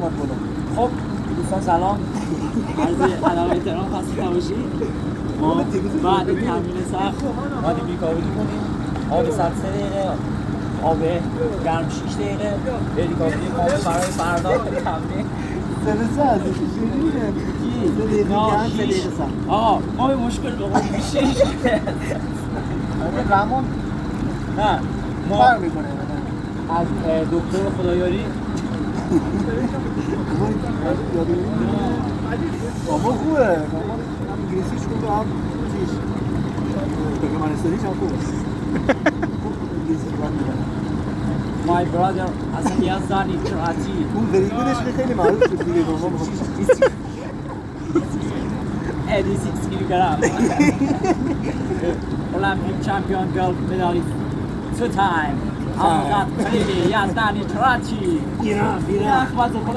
اومد بالا. خب دوستان سلام. عرض ادب و احترام خسته نباشید. ما بعد تمرین سخت اومدیم ریکاوری کنیم. آب 100 دقیقه، آب گرم 6 دقیقه، ریکاوری ما برای فردا تمرین. سه ازش چجوریه؟ سه دقیقه گرم، 3 دقیقه سخت. آقا ما به مشکل بخوریم 6 رمان نه ما فرق میکنه. از دکتر خدایاری بابا خوبه. بابا انگلیسیش خوبه، هم چیش ترکمنستانیش هم خوبه. انگلیسی زبان می‌کنه. my brother اصلا یزدانی چراتی اون وریگونش خیلی معروف شد دیگه. بابا Eddie 6 kilogram. Olympic champion gold medalist 2 time. Ahmad Khalili Yazdani Karachi. ایران